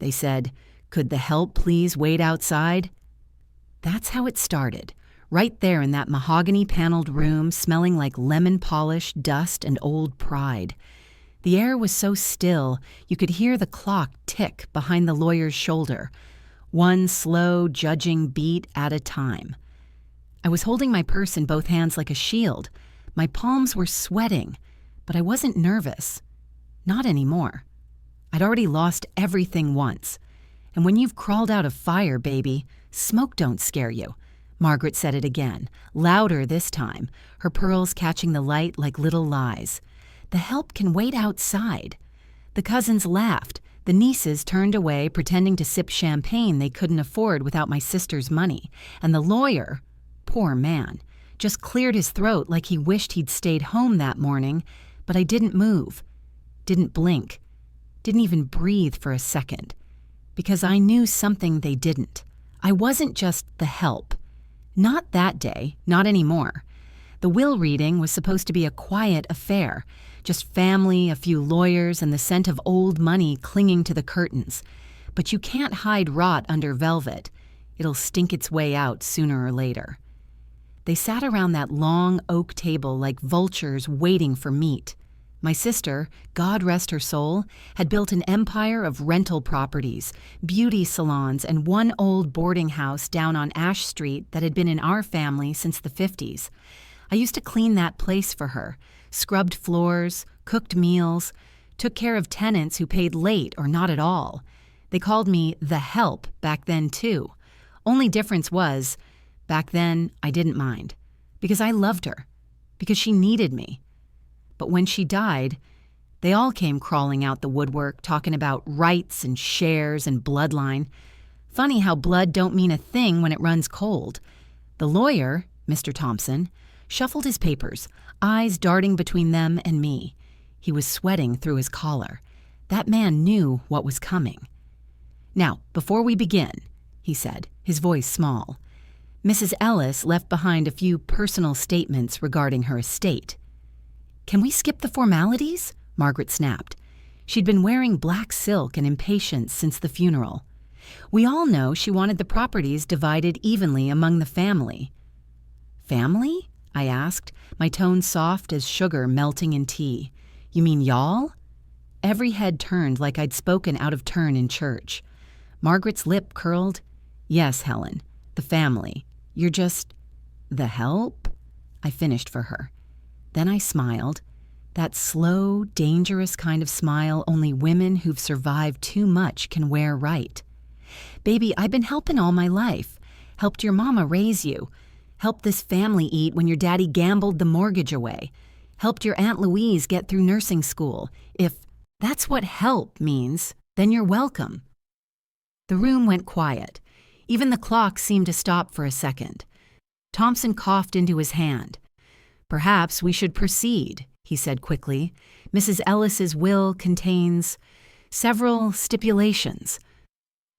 They said, "Could the help please wait outside?" That's how it started, right there in that mahogany-paneled room smelling like lemon polish, dust, and old pride. The air was so still, you could hear the clock tick behind the lawyer's shoulder, one slow, judging beat at a time. I was holding my purse in both hands like a shield. My palms were sweating, but I wasn't nervous. Not anymore. I'd already lost everything once. And when you've crawled out of fire, baby, smoke don't scare you. Margaret said it again, louder this time, her pearls catching the light like little lies. The help can wait outside. The cousins laughed. The nieces turned away, pretending to sip champagne they couldn't afford without my sister's money. And the lawyer, poor man, just cleared his throat like he wished he'd stayed home that morning, but I didn't move, didn't blink, didn't even breathe for a second, because I knew something they didn't. I wasn't just the help. Not that day, not anymore. The will reading was supposed to be a quiet affair, just family, a few lawyers, and the scent of old money clinging to the curtains. But you can't hide rot under velvet. It'll stink its way out sooner or later. They sat around that long oak table like vultures waiting for meat. My sister, God rest her soul, had built an empire of rental properties, beauty salons, and one old boarding house down on Ash Street that had been in our family since the 50s. I used to clean that place for her, scrubbed floors, cooked meals, took care of tenants who paid late or not at all. They called me the help back then, too. Only difference was, back then, I didn't mind, because I loved her, because she needed me. But when she died, they all came crawling out the woodwork, talking about rights and shares and bloodline. Funny how blood don't mean a thing when it runs cold. The lawyer, Mr. Thompson, shuffled his papers, eyes darting between them and me. He was sweating through his collar. That man knew what was coming. "Now, before we begin," he said, his voice small, "Mrs. Ellis left behind a few personal statements regarding her estate." "Can we skip the formalities?" Margaret snapped. She'd been wearing black silk and impatience since the funeral. "We all know she wanted the properties divided evenly among the family." "Family?" I asked, my tone soft as sugar melting in tea. "You mean y'all?" Every head turned like I'd spoken out of turn in church. Margaret's lip curled. "Yes, Helen, the family. You're just the help?" I finished for her. Then I smiled, that slow, dangerous kind of smile only women who've survived too much can wear right. "Baby, I've been helping all my life. Helped your mama raise you. Helped this family eat when your daddy gambled the mortgage away. Helped your Aunt Louise get through nursing school. If that's what help means, then you're welcome." The room went quiet. Even the clock seemed to stop for a second. Thompson coughed into his hand. "Perhaps we should proceed," he said quickly. "Mrs. Ellis's will contains several stipulations."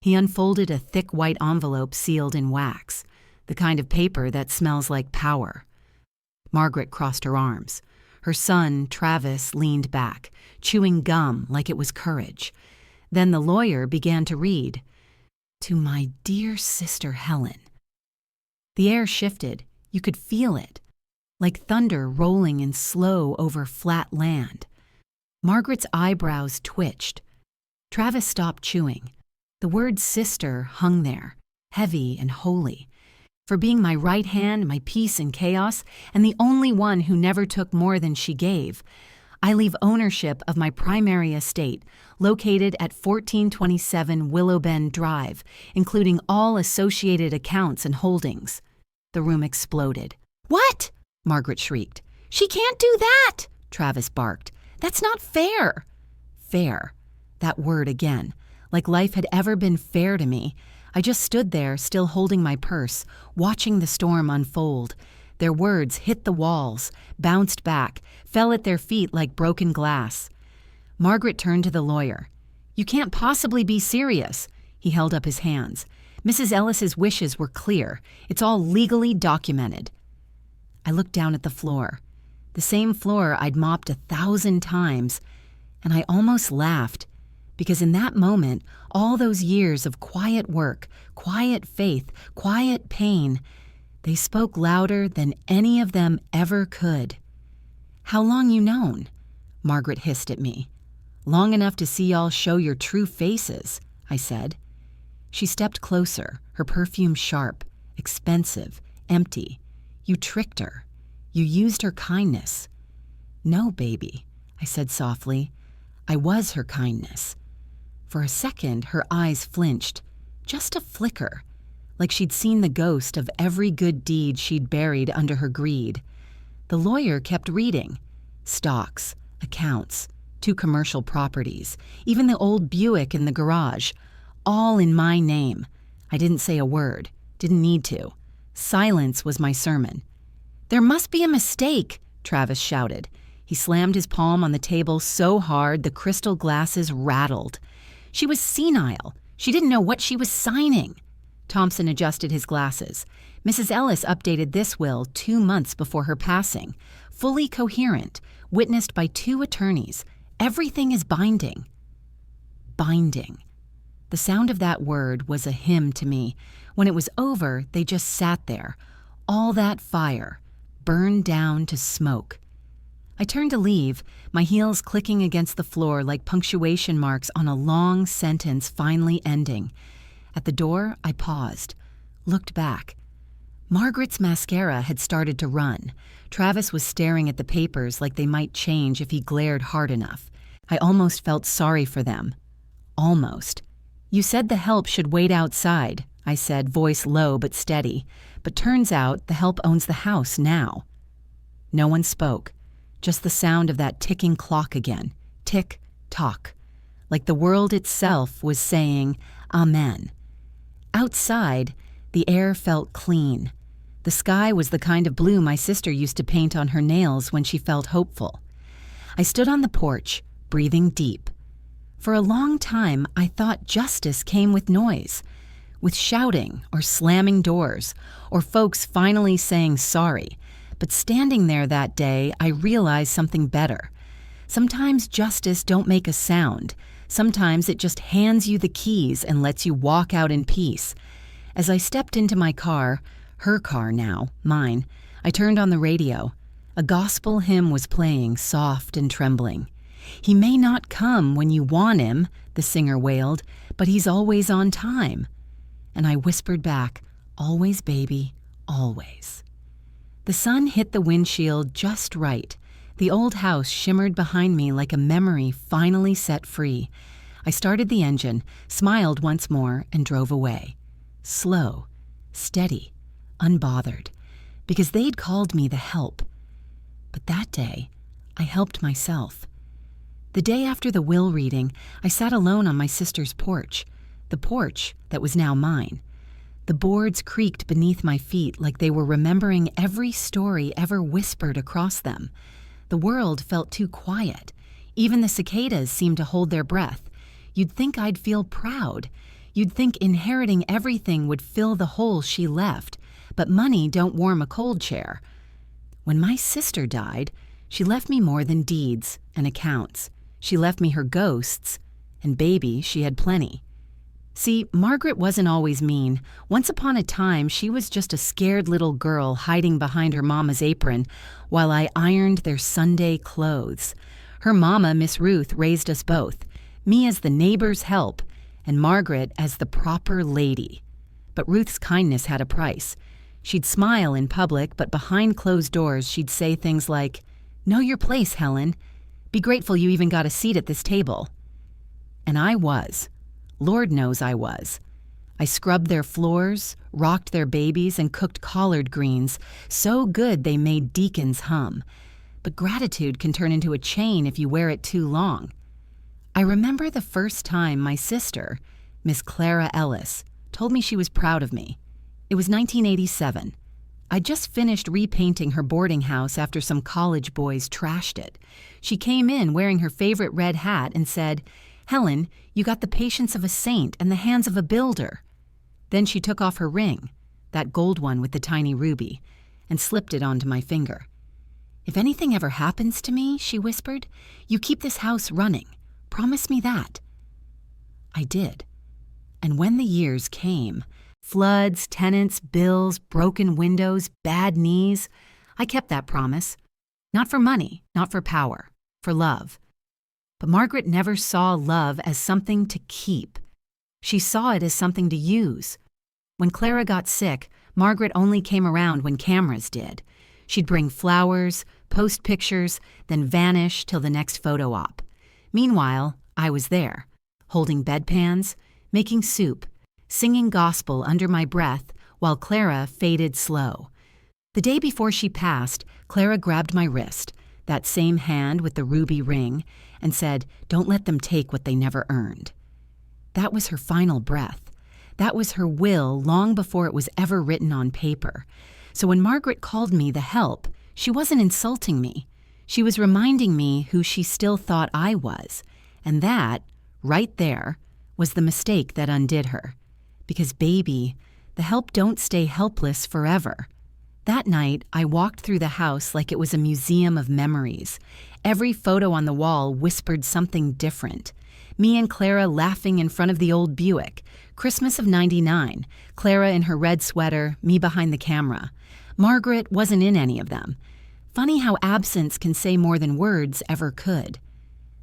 He unfolded a thick white envelope sealed in wax, the kind of paper that smells like power. Margaret crossed her arms. Her son, Travis, leaned back, chewing gum like it was courage. Then the lawyer began to read. "To my dear sister Helen." The air shifted. You could feel it, like thunder rolling in slow over flat land. Margaret's eyebrows twitched. Travis stopped chewing. The word sister hung there, heavy and holy. For being my right hand, my peace in chaos, and the only one who never took more than she gave, I leave ownership of my primary estate, located at 1427 Willow Bend Drive, including all associated accounts and holdings. The room exploded. "What?" Margaret shrieked. "She can't do that!" Travis barked. "That's not fair." Fair. That word again. Like life had ever been fair to me. I just stood there, still holding my purse, watching the storm unfold. Their words hit the walls, bounced back, fell at their feet like broken glass. Margaret turned to the lawyer. "You can't possibly be serious." He held up his hands. "Mrs. Ellis's wishes were clear. It's all legally documented." I looked down at the floor, the same floor I'd mopped 1,000 times, and I almost laughed. Because in that moment, all those years of quiet work, quiet faith, quiet pain, they spoke louder than any of them ever could. "How long you known?" Margaret hissed at me. "Long enough to see y'all show your true faces," I said. She stepped closer, her perfume sharp, expensive, empty. "You tricked her. You used her kindness." "No, baby," I said softly. "I was her kindness." For a second, her eyes flinched, just a flicker, like she'd seen the ghost of every good deed she'd buried under her greed. The lawyer kept reading. Stocks, accounts, 2 commercial properties, even the old Buick in the garage, all in my name. I didn't say a word, didn't need to. Silence was my sermon. "There must be a mistake," Travis shouted. He slammed his palm on the table so hard the crystal glasses rattled. "She was senile. She didn't know what she was signing." Thompson adjusted his glasses. "Mrs. Ellis updated this will 2 months before her passing. Fully coherent, witnessed by 2 attorneys. Everything is binding." Binding. The sound of that word was a hymn to me. When it was over, they just sat there. All that fire, burned down to smoke. I turned to leave, my heels clicking against the floor like punctuation marks on a long sentence finally ending. At the door, I paused, looked back. Margaret's mascara had started to run. Travis was staring at the papers like they might change if he glared hard enough. I almost felt sorry for them. Almost. "You said the help should wait outside," I said, voice low but steady. "But turns out the help owns the house now." No one spoke. Just the sound of that ticking clock again. Tick, tock. Like the world itself was saying, Amen. Outside, the air felt clean. The sky was the kind of blue my sister used to paint on her nails when she felt hopeful. I stood on the porch, breathing deep. For a long time, I thought justice came with noise, with shouting or slamming doors, or folks finally saying sorry. But standing there that day, I realized something better. Sometimes justice don't make a sound. Sometimes it just hands you the keys and lets you walk out in peace. As I stepped into my car, her car now, mine, I turned on the radio. A gospel hymn was playing, soft and trembling. "He may not come when you want him," the singer wailed, "but he's always on time." And I whispered back, "Always, baby, always." The sun hit the windshield just right. The old house shimmered behind me like a memory finally set free. I started the engine, smiled once more, and drove away. Slow, steady, unbothered, because they'd called me the help. But that day, I helped myself. The day after the will reading, I sat alone on my sister's porch, the porch that was now mine. The boards creaked beneath my feet like they were remembering every story ever whispered across them. The world felt too quiet. Even the cicadas seemed to hold their breath. You'd think I'd feel proud. You'd think inheriting everything would fill the hole she left. But money don't warm a cold chair. When my sister died, she left me more than deeds and accounts. She left me her ghosts, and baby, she had plenty. See, Margaret wasn't always mean. Once upon a time, she was just a scared little girl hiding behind her mama's apron while I ironed their Sunday clothes. Her mama, Miss Ruth, raised us both, me as the neighbor's help, and Margaret as the proper lady. But Ruth's kindness had a price. She'd smile in public, but behind closed doors, she'd say things like, "Know your place, Helen. Be grateful you even got a seat at this table." And I was. Lord knows I was. I scrubbed their floors, rocked their babies, and cooked collard greens, so good they made deacons hum. But gratitude can turn into a chain if you wear it too long. I remember the first time my sister, Miss Clara Ellis, told me she was proud of me. It was 1987. I'd just finished repainting her boarding house after some college boys trashed it. She came in wearing her favorite red hat and said, "Helen, you got the patience of a saint and the hands of a builder." Then she took off her ring, that gold one with the tiny ruby, and slipped it onto my finger. "If anything ever happens to me," she whispered, "you keep this house running. Promise me that." I did. And when the years came, floods, tenants, bills, broken windows, bad knees, I kept that promise. Not for money, not for power, for love. But Margaret never saw love as something to keep. She saw it as something to use. When Clara got sick, Margaret only came around when cameras did. She'd bring flowers, post pictures, then vanish till the next photo op. Meanwhile, I was there, holding bedpans, making soup, singing gospel under my breath while Clara faded slow. The day before she passed, Clara grabbed my wrist, that same hand with the ruby ring, and said, "Don't let them take what they never earned." That was her final breath. That was her will long before it was ever written on paper. So when Margaret called me the help, she wasn't insulting me. She was reminding me who she still thought I was. And that, right there, was the mistake that undid her. Because, baby, the help don't stay helpless forever. That night, I walked through the house like it was a museum of memories. Every photo on the wall whispered something different. Me and Clara laughing in front of the old Buick. Christmas of '99. Clara in her red sweater, me behind the camera. Margaret wasn't in any of them. Funny how absence can say more than words ever could.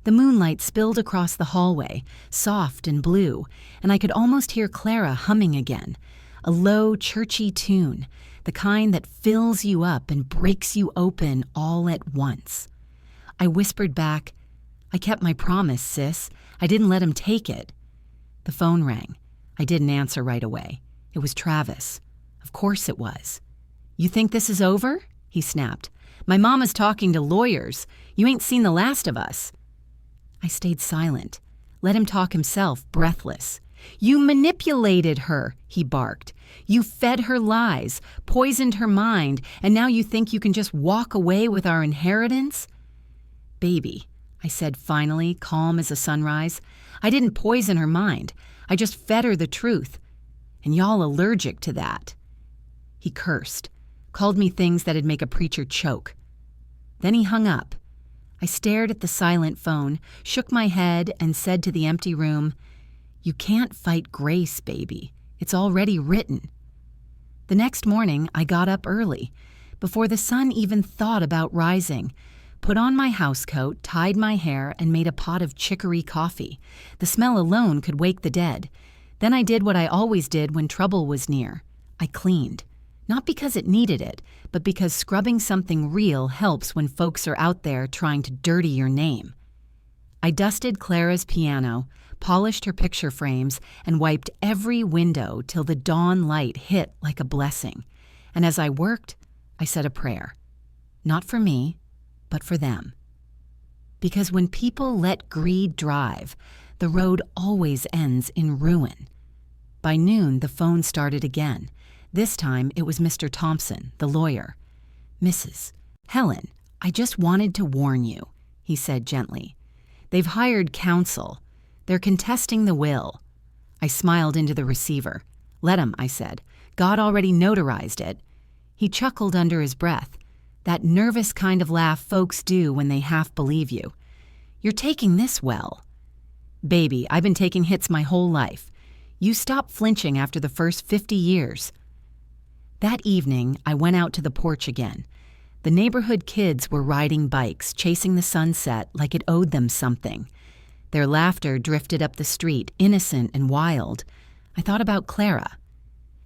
The moonlight spilled across the hallway, soft and blue, and I could almost hear Clara humming again. A low, churchy tune, the kind that fills you up and breaks you open all at once. I whispered back, "I kept my promise, sis. I didn't let him take it." The phone rang. I didn't answer right away. It was Travis. Of course it was. "You think this is over?" he snapped. "My mama's talking to lawyers. You ain't seen the last of us." I stayed silent. Let him talk himself, breathless. "You manipulated her," he barked. "You fed her lies, poisoned her mind, and now you think you can just walk away with our inheritance?" "Baby," I said finally, calm as a sunrise, "I didn't poison her mind. I just fed her the truth. And y'all allergic to that." He cursed, called me things that'd make a preacher choke. Then he hung up. I stared at the silent phone, shook my head, and said to the empty room, "You can't fight grace, baby. It's already written." The next morning, I got up early, before the sun even thought about rising, put on my housecoat, tied my hair, and made a pot of chicory coffee. The smell alone could wake the dead. Then I did what I always did when trouble was near. I cleaned. Not because it needed it, but because scrubbing something real helps when folks are out there trying to dirty your name. I dusted Clara's piano, polished her picture frames, and wiped every window till the dawn light hit like a blessing. And as I worked, I said a prayer. Not for me, but for them. Because when people let greed drive, the road always ends in ruin. By noon, the phone started again. This time, it was Mr. Thompson, the lawyer. "Mrs. Helen, I just wanted to warn you," he said gently. "They've hired counsel. They're contesting the will." I smiled into the receiver. "Let 'em," I said. "God already notarized it." He chuckled under his breath, that nervous kind of laugh folks do when they half believe you. "You're taking this well." "Baby, I've been taking hits my whole life. You stop flinching after the first 50 years. That evening, I went out to the porch again. The neighborhood kids were riding bikes, chasing the sunset like it owed them something. Their laughter drifted up the street, innocent and wild. I thought about Clara.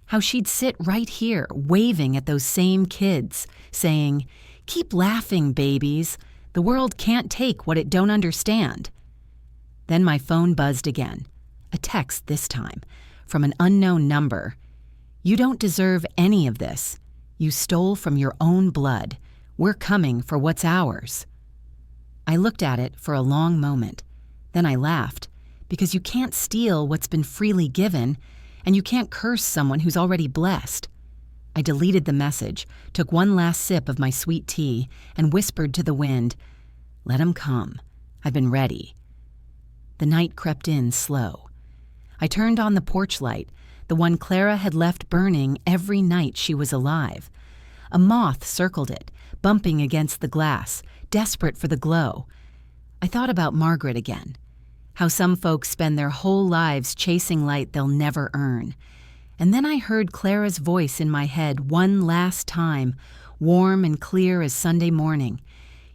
How she'd sit right here, waving at those same kids, saying, "Keep laughing, babies. The world can't take what it don't understand." Then my phone buzzed again. A text this time, from an unknown number. "You don't deserve any of this. You stole from your own blood. We're coming for what's ours." I looked at it for a long moment. Then I laughed, because you can't steal what's been freely given, and you can't curse someone who's already blessed. I deleted the message, took one last sip of my sweet tea, and whispered to the wind, "Let 'em come. I've been ready." The night crept in slow. I turned on the porch light, the one Clara had left burning every night she was alive. A moth circled it, bumping against the glass, desperate for the glow. I thought about Margaret again. how some folks spend their whole lives chasing light they'll never earn. And then I heard Clara's voice in my head one last time, warm and clear as Sunday morning.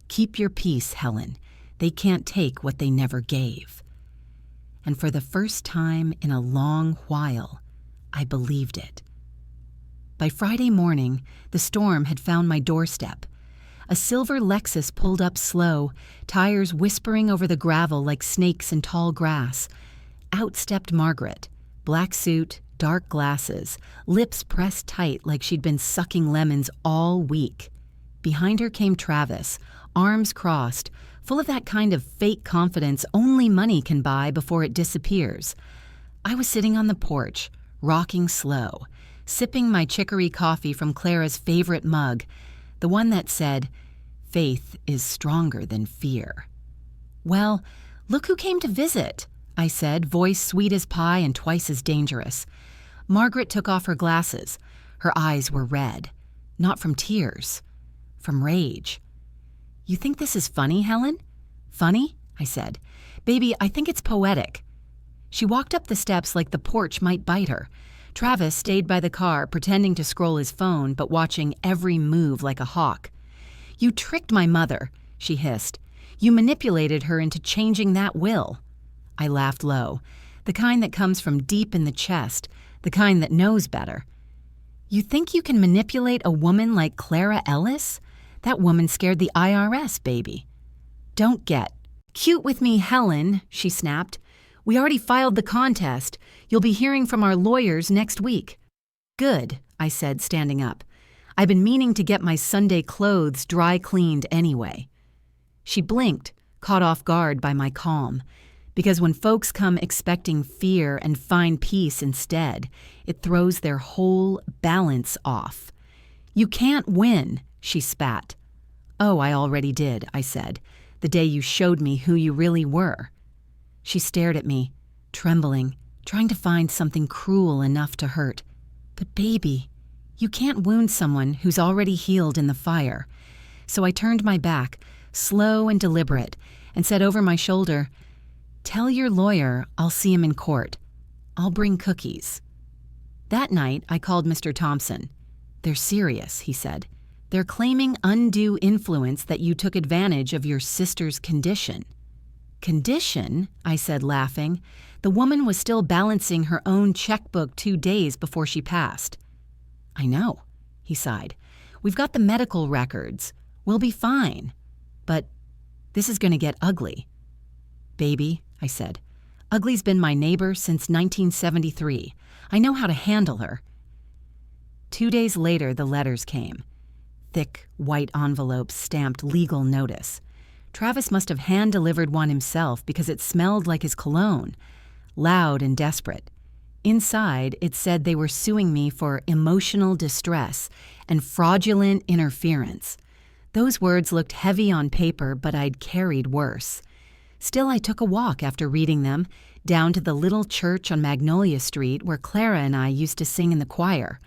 "Keep your peace, Helen. They can't take what they never gave." And for the first time in a long while, I believed it. By Friday morning, the storm had found my doorstep. A silver Lexus pulled up slow, tires whispering over the gravel like snakes in tall grass. Out stepped Margaret, black suit, dark glasses, lips pressed tight like she'd been sucking lemons all week. Behind her came Travis, arms crossed, full of that kind of fake confidence only money can buy before it disappears. I was sitting on the porch, rocking slow, sipping my chicory coffee from Clara's favorite mug, the one that said, "Faith is stronger than fear." "Well, look who came to visit," I said, voice sweet as pie and twice as dangerous. Margaret took off her glasses. Her eyes were red. Not from tears. From rage. "You think this is funny, Helen?" "Funny?" I said. "Baby, I think it's poetic." She walked up the steps like the porch might bite her. Travis stayed by the car, pretending to scroll his phone, but watching every move like a hawk. "You tricked my mother," she hissed. "You manipulated her into changing that will." I laughed low, the kind that comes from deep in the chest, the kind that knows better. "You think you can manipulate a woman like Clara Ellis? That woman scared the IRS, baby." "Don't get cute with me, Helen," she snapped. "We already filed the contest. You'll be hearing from our lawyers next week." "Good," I said, standing up. "I've been meaning to get my Sunday clothes dry cleaned anyway." She blinked, caught off guard by my calm. Because when folks come expecting fear and find peace instead, it throws their whole balance off. "You can't win," she spat. "Oh, I already did," I said, "the day you showed me who you really were." She stared at me, trembling, trying to find something cruel enough to hurt. "But baby, you can't wound someone who's already healed in the fire." So I turned my back, slow and deliberate, and said over my shoulder, "Tell your lawyer I'll see him in court. I'll bring cookies." That night, I called Mr. Thompson. "They're serious," he said. "They're claiming undue influence that you took advantage of your sister's condition." "Condition?" I said, laughing. "The woman was still balancing her own checkbook 2 days before she passed." "I know," he sighed. "We've got the medical records. We'll be fine. But this is going to get ugly." "Baby," I said, "Ugly's been my neighbor since 1973. I know how to handle her." 2 days later, the letters came. Thick, white envelopes stamped legal notice. Travis must have hand-delivered one himself because it smelled like his cologne. Loud and desperate. Inside, it said they were suing me for emotional distress and fraudulent interference. Those words looked heavy on paper, but I'd carried worse. Still, I took a walk after reading them, down to the little church on Magnolia Street where Clara and I used to sing in the choir.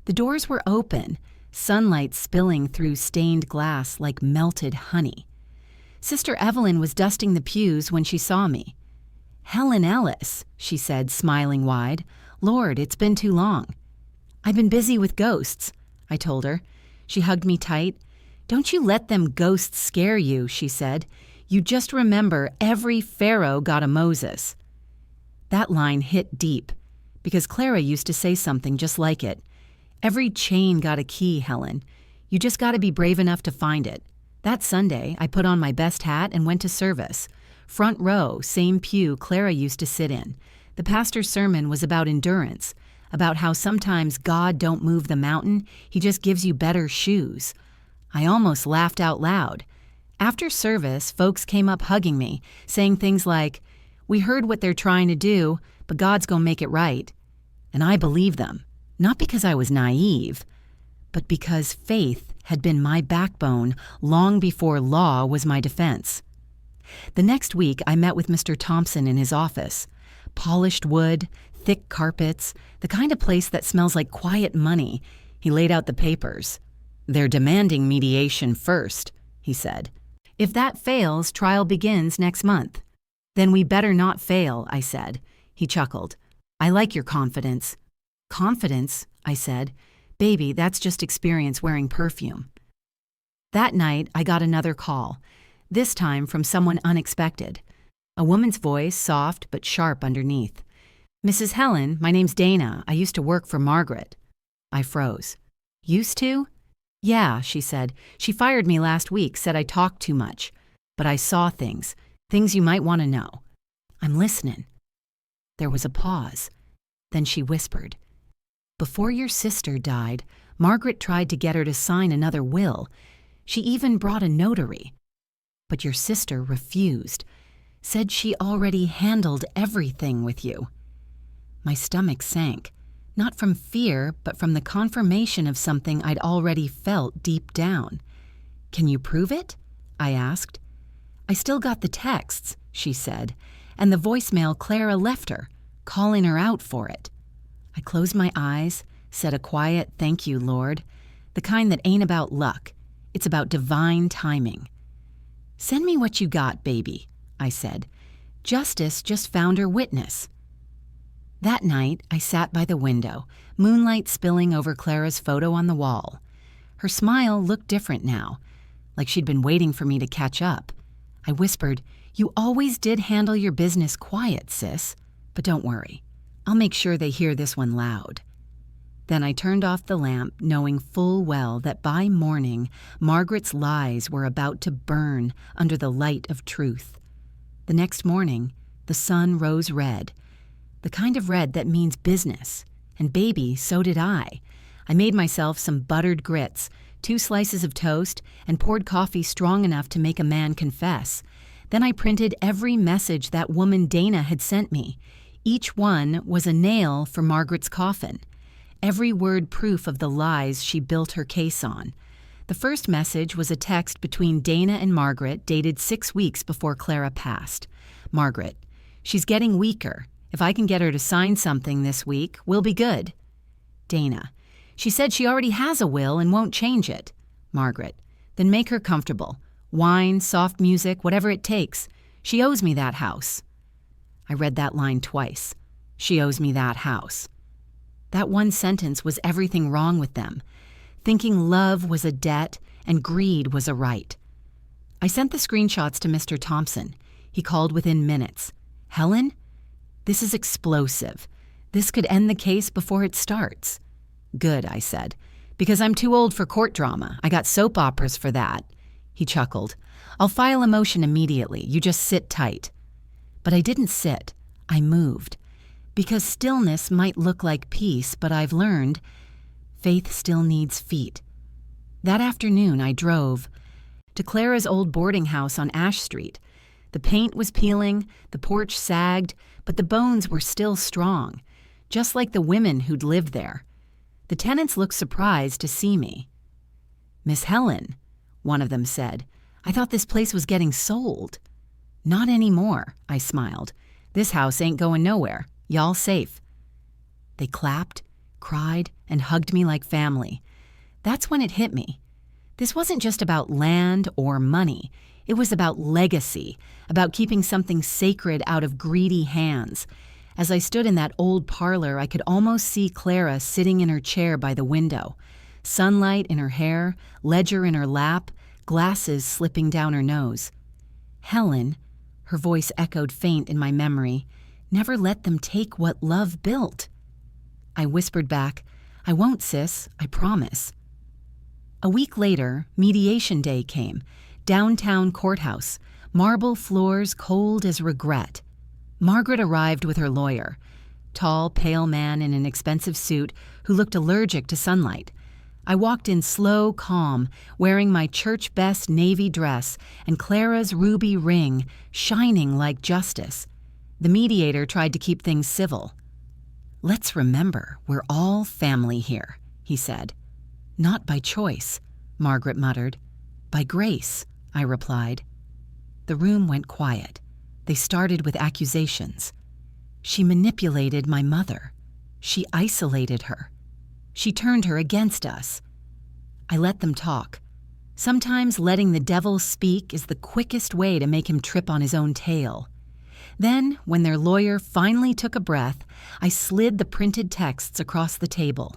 The doors were open, sunlight spilling through stained glass like melted honey. Sister Evelyn was dusting the pews when she saw me. "Helen Ellis," she said, smiling wide. "Lord, it's been too long." "I've been busy with ghosts," I told her. She hugged me tight. "Don't you let them ghosts scare you," she said. "You just remember every Pharaoh got a Moses." That line hit deep, because Clara used to say something just like it. "Every chain got a key, Helen. You just got to be brave enough to find it." That Sunday, I put on my best hat and went to service. Front row, same pew Clara used to sit in. The pastor's sermon was about endurance, about how sometimes God don't move the mountain, he just gives you better shoes. I almost laughed out loud. After service, folks came up hugging me, saying things like, "We heard what they're trying to do, but God's gonna make it right." And I believed them, not because I was naive, but because faith had been my backbone long before law was my defense. The next week, I met with Mr. Thompson in his office. Polished wood, thick carpets, the kind of place that smells like quiet money. He laid out the papers. "They're demanding mediation first," he said. "If that fails, trial begins next month." Then we better not fail, I said. He chuckled. I like your confidence. Confidence, I said. Baby, that's just experience wearing perfume. That night, I got another call, this time from someone unexpected. A woman's voice, soft but sharp underneath. Mrs. Helen, my name's Dana. I used to work for Margaret. I froze. Used to? Yeah, she said. She fired me last week, said I talked too much. But I saw things you might want to know. I'm listening. There was a pause. Then she whispered, Before your sister died, Margaret tried to get her to sign another will. She even brought a notary. But your sister refused, said she already handled everything with you. My stomach sank, not from fear, but from the confirmation of something I'd already felt deep down. Can you prove it? I asked. I still got the texts, she said, and the voicemail Clara left her, calling her out for it. I closed my eyes, said a quiet thank you, Lord, the kind that ain't about luck. It's about divine timing. Send me what you got, baby, I said. Justice just found her witness. That night, I sat by the window, moonlight spilling over Clara's photo on the wall. Her smile looked different now, like she'd been waiting for me to catch up. I whispered, You always did handle your business quiet, sis. But don't worry, I'll make sure they hear this one loud. Then I turned off the lamp, knowing full well that by morning, Margaret's lies were about to burn under the light of truth. The next morning, the sun rose red, the kind of red that means business. And baby, so did I. I made myself some buttered grits, 2 slices of toast, and poured coffee strong enough to make a man confess. Then I printed every message that woman Dana had sent me. Each one was a nail for Margaret's coffin. Every word proof of the lies she built her case on. The first message was a text between Dana and Margaret dated 6 weeks before Clara passed. Margaret, she's getting weaker. If I can get her to sign something this week, we'll be good. Dana, she said she already has a will and won't change it. Margaret, then make her comfortable. Wine, soft music, whatever it takes. She owes me that house. I read that line twice. She owes me that house. That one sentence was everything wrong with them. Thinking love was a debt and greed was a right. I sent the screenshots to Mr. Thompson. He called within minutes. Helen? This is explosive. This could end the case before it starts. Good, I said, because I'm too old for court drama. I got soap operas for that. He chuckled. I'll file a motion immediately. You just sit tight. But I didn't sit. I moved. Because stillness might look like peace, but I've learned faith still needs feet. That afternoon, I drove to Clara's old boarding house on Ash Street. The paint was peeling, the porch sagged, but the bones were still strong, just like the women who'd lived there. The tenants looked surprised to see me. Miss Helen, one of them said, I thought this place was getting sold. Not anymore, I smiled. This house ain't going nowhere. Y'all safe. They clapped, cried, and hugged me like family. That's when it hit me. This wasn't just about land or money. It was about legacy, about keeping something sacred out of greedy hands. As I stood in that old parlor, I could almost see Clara sitting in her chair by the window. Sunlight in her hair, ledger in her lap, glasses slipping down her nose. Helen, her voice echoed faint in my memory, never let them take what love built. I whispered back, I won't, sis, I promise. A week later, mediation day came. Downtown courthouse, marble floors cold as regret. Margaret arrived with her lawyer, tall, pale man in an expensive suit who looked allergic to sunlight. I walked in slow, calm, wearing my church-best navy dress and Clara's ruby ring, shining like justice. The mediator tried to keep things civil. Let's remember, we're all family here, he said. Not by choice, Margaret muttered. By grace, I replied. The room went quiet. They started with accusations. She manipulated my mother. She isolated her. She turned her against us. I let them talk. Sometimes letting the devil speak is the quickest way to make him trip on his own tail. Then, when their lawyer finally took a breath, I slid the printed texts across the table.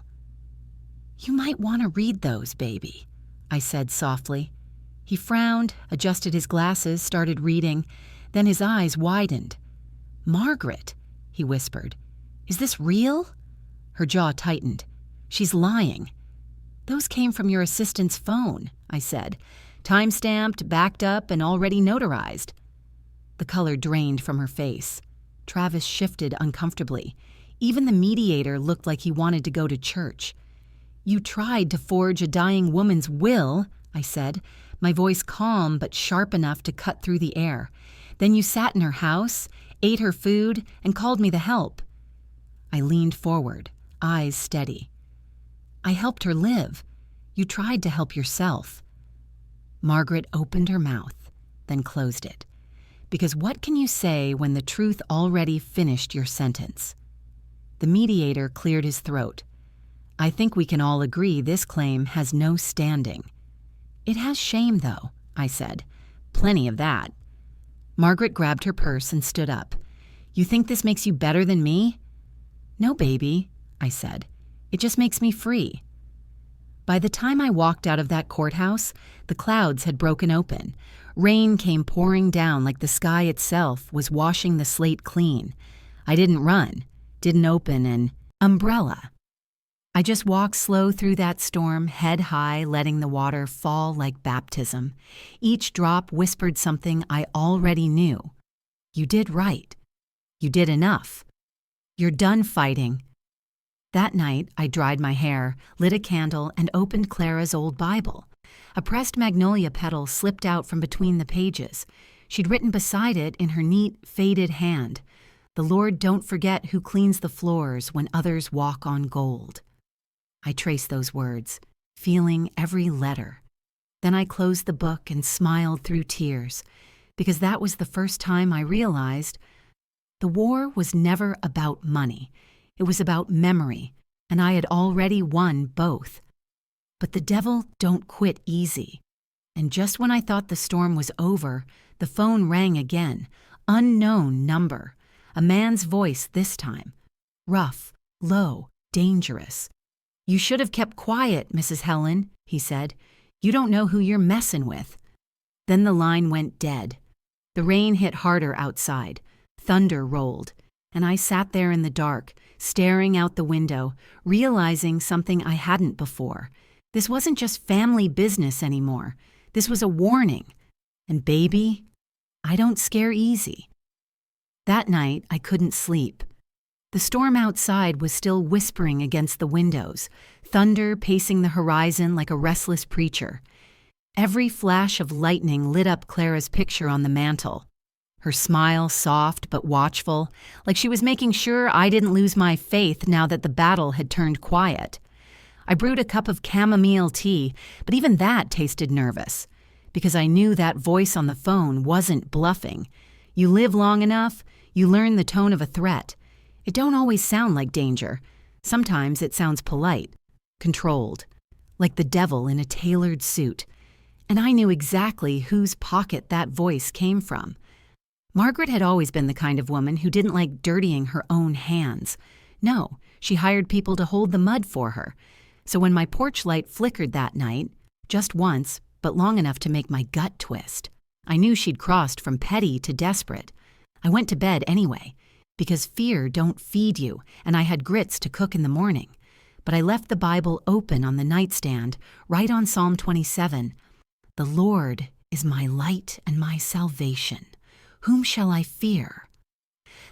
"You might want to read those, baby," I said softly. He frowned, adjusted his glasses, started reading. Then his eyes widened. "Margaret," he whispered, "is this real?" Her jaw tightened. "She's lying." "Those came from your assistant's phone," I said. "Time-stamped, backed up, and already notarized." The color drained from her face. Travis shifted uncomfortably. Even the mediator looked like he wanted to go to church. "You tried to forge a dying woman's will," I said, my voice calm but sharp enough to cut through the air. "Then you sat in her house, ate her food, and called me the help." I leaned forward, eyes steady. "I helped her live. You tried to help yourself." Margaret opened her mouth, then closed it. Because what can you say when the truth already finished your sentence? The mediator cleared his throat. "I think we can all agree this claim has no standing." "It has shame, though," I said. "Plenty of that." Margaret grabbed her purse and stood up. "You think this makes you better than me?" "No, baby," I said. "It just makes me free." By the time I walked out of that courthouse, the clouds had broken open. Rain came pouring down like the sky itself was washing the slate clean. I didn't run, didn't open an umbrella. I just walked slow through that storm, head high, letting the water fall like baptism. Each drop whispered something I already knew. You did right. You did enough. You're done fighting. That night, I dried my hair, lit a candle, and opened Clara's old Bible. A pressed magnolia petal slipped out from between the pages. She'd written beside it in her neat, faded hand, "The Lord don't forget who cleans the floors when others walk on gold." I traced those words, feeling every letter. Then I closed the book and smiled through tears, because that was the first time I realized the war was never about money. It was about memory, and I had already won both. But the devil don't quit easy. And just when I thought the storm was over, the phone rang again. Unknown number. A man's voice this time. Rough, low, dangerous. "You should have kept quiet, Mrs. Helen," he said. "You don't know who you're messin' with." Then the line went dead. The rain hit harder outside. Thunder rolled. And I sat there in the dark, staring out the window, realizing something I hadn't before. This wasn't just family business anymore. This was a warning. And baby, I don't scare easy. That night, I couldn't sleep. The storm outside was still whispering against the windows, thunder pacing the horizon like a restless preacher. Every flash of lightning lit up Clara's picture on the mantel. Her smile soft but watchful, like she was making sure I didn't lose my faith now that the battle had turned quiet. I brewed a cup of chamomile tea, but even that tasted nervous, because I knew that voice on the phone wasn't bluffing. You live long enough, you learn the tone of a threat. It don't always sound like danger. Sometimes it sounds polite, controlled, like the devil in a tailored suit. And I knew exactly whose pocket that voice came from. Margaret had always been the kind of woman who didn't like dirtying her own hands. No, she hired people to hold the mud for her. So when my porch light flickered that night, just once, but long enough to make my gut twist, I knew she'd crossed from petty to desperate. I went to bed anyway, because fear don't feed you, and I had grits to cook in the morning. But I left the Bible open on the nightstand, right on Psalm 27. "The Lord is my light and my salvation. Whom shall I fear?"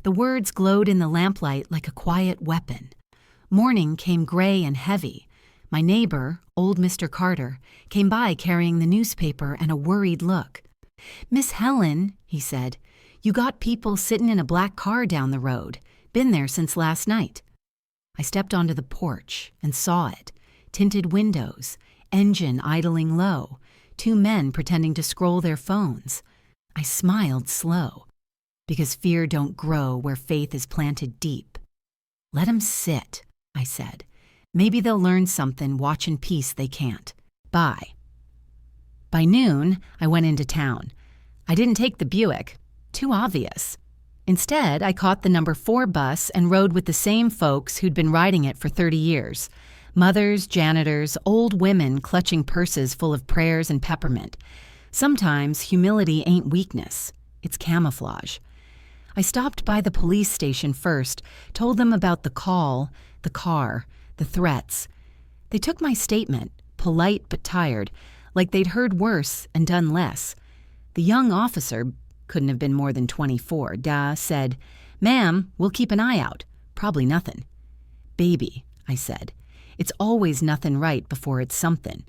The words glowed in the lamplight like a quiet weapon. Morning came gray and heavy. My neighbor, old Mr. Carter, came by carrying the newspaper and a worried look. "Miss Helen," he said, "you got people sitting in a black car down the road. Been there since last night." I stepped onto the porch and saw it. Tinted windows, engine idling low, two men pretending to scroll their phones. I smiled slow, because fear don't grow where faith is planted deep. "Let 'em sit," I said. "Maybe they'll learn something watching peace they can't. Bye." By noon, I went into town. I didn't take the Buick. Too obvious. Instead, I caught the number 4 bus and rode with the same folks who'd been riding it for 30 years. Mothers, janitors, old women clutching purses full of prayers and peppermint. Sometimes humility ain't weakness, it's camouflage. I stopped by the police station first, told them about the call, the car, the threats. They took my statement, polite but tired, like they'd heard worse and done less. The young officer, couldn't have been more than 24, said, "Ma'am, we'll keep an eye out. Probably nothing." "Baby," I said, "it's always nothing right before it's something."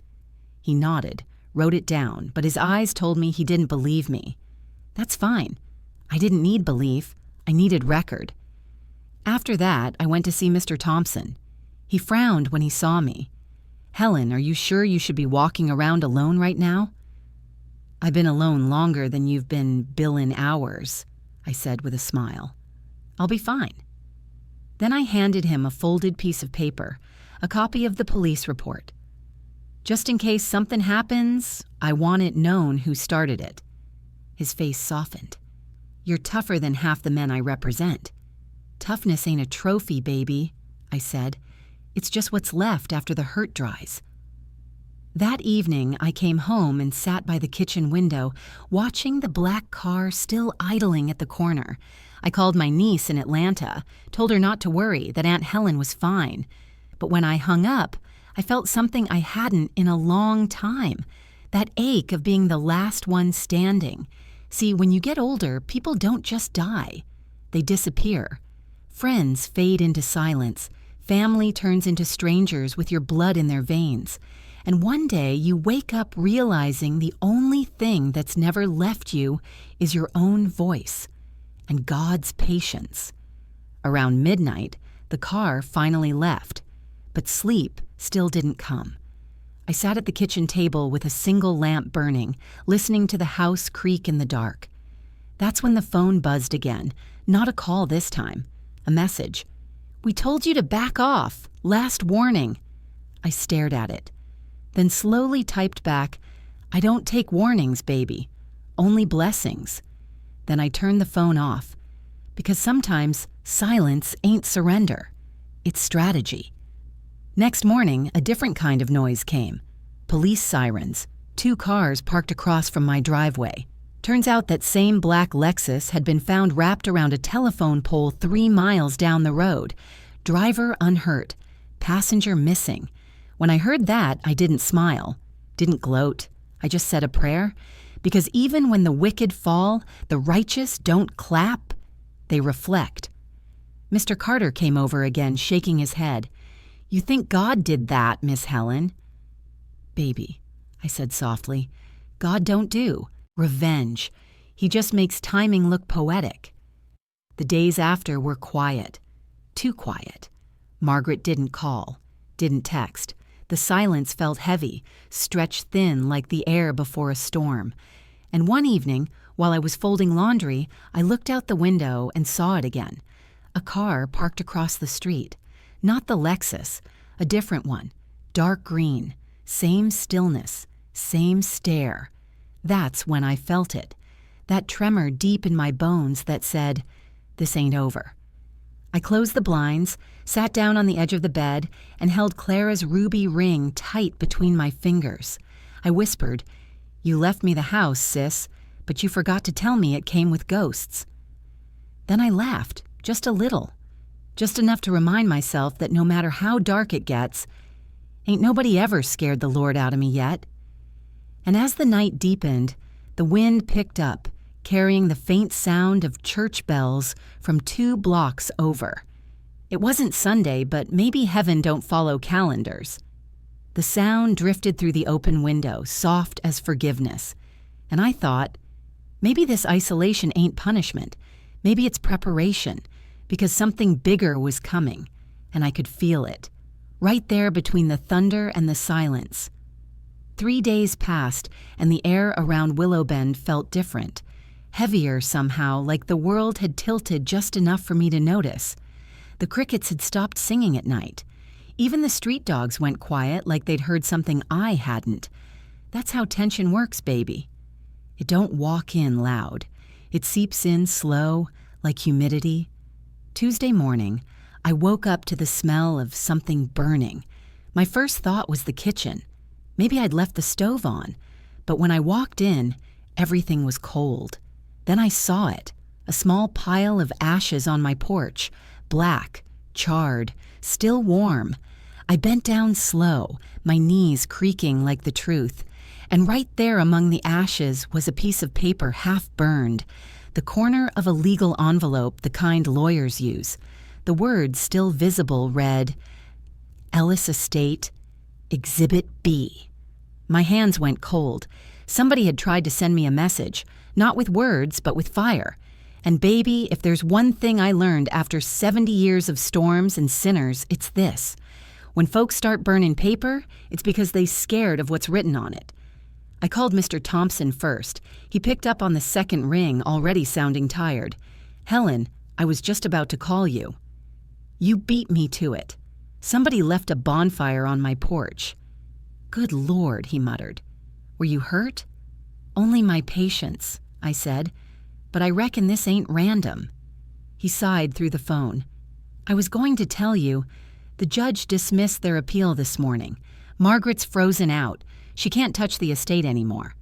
He nodded, wrote it down, but his eyes told me he didn't believe me. That's fine. I didn't need belief. I needed record. After that, I went to see Mr. Thompson. He frowned when he saw me. "Helen, are you sure you should be walking around alone right now?" "I've been alone longer than you've been billin' hours," I said with a smile. "I'll be fine." Then I handed him a folded piece of paper, a copy of the police report. "Just in case something happens, I want it known who started it." His face softened. "You're tougher than half the men I represent." "Toughness ain't a trophy, baby," I said. "It's just what's left after the hurt dries." That evening, I came home and sat by the kitchen window, watching the black car still idling at the corner. I called my niece in Atlanta, told her not to worry, that Aunt Helen was fine. But when I hung up, I felt something I hadn't in a long time, that ache of being the last one standing. See, when you get older, people don't just die. They disappear. Friends fade into silence. Family turns into strangers with your blood in their veins. And one day you wake up realizing the only thing that's never left you is your own voice and God's patience. Around midnight, the car finally left, but sleep still didn't come. I sat at the kitchen table with a single lamp burning, listening to the house creak in the dark. That's when the phone buzzed again, not a call this time, a message. "We told you to back off. Last warning." I stared at it, then slowly typed back, "I don't take warnings, baby. Only blessings." Then I turned the phone off, because sometimes silence ain't surrender. It's strategy. Next morning, a different kind of noise came. Police sirens. 2 cars parked across from my driveway. Turns out that same black Lexus had been found wrapped around a telephone pole 3 miles down the road. Driver unhurt. Passenger missing. When I heard that, I didn't smile, didn't gloat. I just said a prayer, because even when the wicked fall, the righteous don't clap, they reflect. Mr. Carter came over again, shaking his head. "You think God did that, Miss Helen?" "Baby," I said softly, "God don't do revenge. He just makes timing look poetic." The days after were quiet, too quiet. Margaret didn't call, didn't text. The silence felt heavy, stretched thin like the air before a storm. And one evening, while I was folding laundry, I looked out the window and saw it again. A car parked across the street. Not the Lexus, a different one, dark green, same stillness, same stare. That's when I felt it, that tremor deep in my bones that said, "This ain't over." I closed the blinds, sat down on the edge of the bed, and held Clara's ruby ring tight between my fingers. I whispered, "You left me the house, sis, but you forgot to tell me it came with ghosts." Then I laughed, just a little, just enough to remind myself that no matter how dark it gets, ain't nobody ever scared the Lord out of me yet. And as the night deepened, the wind picked up, carrying the faint sound of church bells from 2 blocks over. It wasn't Sunday, but maybe heaven don't follow calendars. The sound drifted through the open window, soft as forgiveness. And I thought, maybe this isolation ain't punishment. Maybe it's preparation, because something bigger was coming, and I could feel it, right there between the thunder and the silence. 3 days passed, and the air around Willow Bend felt different. Heavier somehow, like the world had tilted just enough for me to notice. The crickets had stopped singing at night. Even the street dogs went quiet, like they'd heard something I hadn't. That's how tension works, baby. It don't walk in loud. It seeps in slow, like humidity. Tuesday morning, I woke up to the smell of something burning. My first thought was the kitchen. Maybe I'd left the stove on, but when I walked in, everything was cold. Then I saw it, a small pile of ashes on my porch, black, charred, still warm. I bent down slow, my knees creaking like the truth, and right there among the ashes was a piece of paper half burned, the corner of a legal envelope the kind lawyers use. The words still visible read, Ellis Estate, Exhibit B. My hands went cold. Somebody had tried to send me a message, not with words, but with fire. And baby, if there's one thing I learned after 70 years of storms and sinners, it's this. When folks start burning paper, it's because they're scared of what's written on it. I called Mr. Thompson first. He picked up on the second ring, already sounding tired. Helen, I was just about to call you. You beat me to it. Somebody left a bonfire on my porch. Good Lord, he muttered. Were you hurt? Only my patience, I said. But I reckon this ain't random. He sighed through the phone. I was going to tell you, the judge dismissed their appeal this morning. Margaret's frozen out. She can't touch the estate anymore.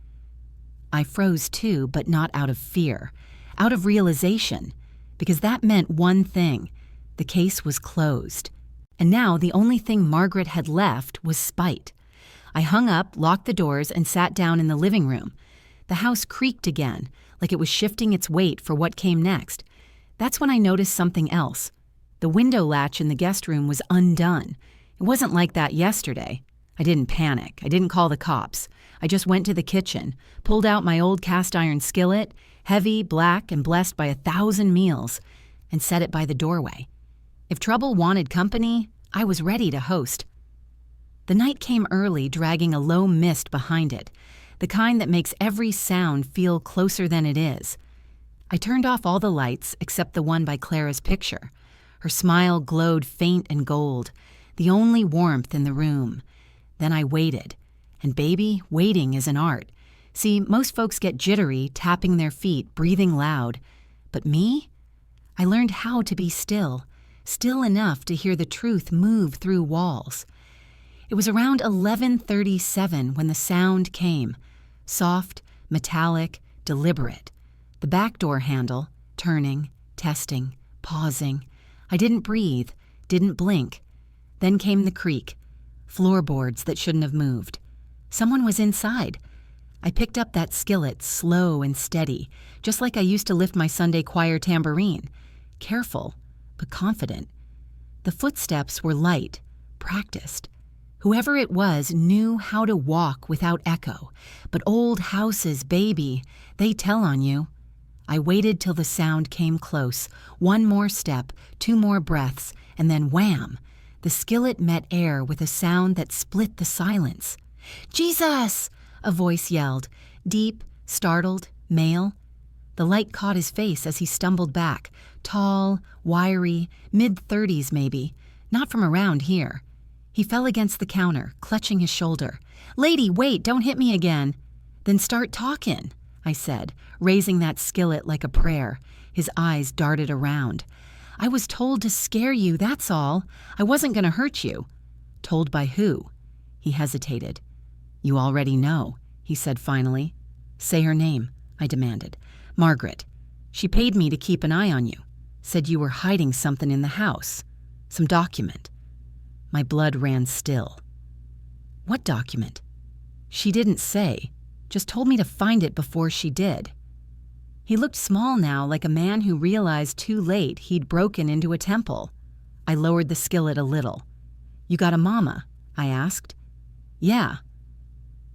I froze too, but not out of fear, out of realization, because that meant one thing. The case was closed. And now the only thing Margaret had left was spite. I hung up, locked the doors, and sat down in the living room. The house creaked again, like it was shifting its weight for what came next. That's when I noticed something else. The window latch in the guest room was undone. It wasn't like that yesterday. I didn't panic. I didn't call the cops. I just went to the kitchen, pulled out my old cast iron skillet, heavy, black, and blessed by 1,000 meals, and set it by the doorway. If trouble wanted company, I was ready to host. The night came early, dragging a low mist behind it, the kind that makes every sound feel closer than it is. I turned off all the lights except the one by Clara's picture. Her smile glowed faint and gold, the only warmth in the room. Then I waited. And baby, waiting is an art. See, most folks get jittery, tapping their feet, breathing loud. But me? I learned how to be still, still enough to hear the truth move through walls. It was around 11:37 when the sound came. Soft, metallic, deliberate. The back door handle, turning, testing, pausing. I didn't breathe, didn't blink. Then came the creak. Floorboards that shouldn't have moved. Someone was inside. I picked up that skillet, slow and steady, just like I used to lift my Sunday choir tambourine. Careful, but confident. The footsteps were light, practiced. Whoever it was knew how to walk without echo. But old houses, baby, they tell on you. I waited till the sound came close. One more step, 2 more breaths, and then wham! The skillet met air with a sound that split the silence. Jesus! A voice yelled, deep, startled, male. The light caught his face as he stumbled back, tall, wiry, mid-30s maybe, not from around here. He fell against the counter, clutching his shoulder. Lady, wait, don't hit me again. Then start talking, I said, raising that skillet like a prayer. His eyes darted around. I was told to scare you, that's all. I wasn't going to hurt you. Told by who? He hesitated. You already know, he said finally. Say her name, I demanded. Margaret. She paid me to keep an eye on you. Said you were hiding something in the house. Some document. My blood ran still. What document? She didn't say, just told me to find it before she did. He looked small now, like a man who realized too late he'd broken into a temple. I lowered the skillet a little. You got a mama? I asked. Yeah.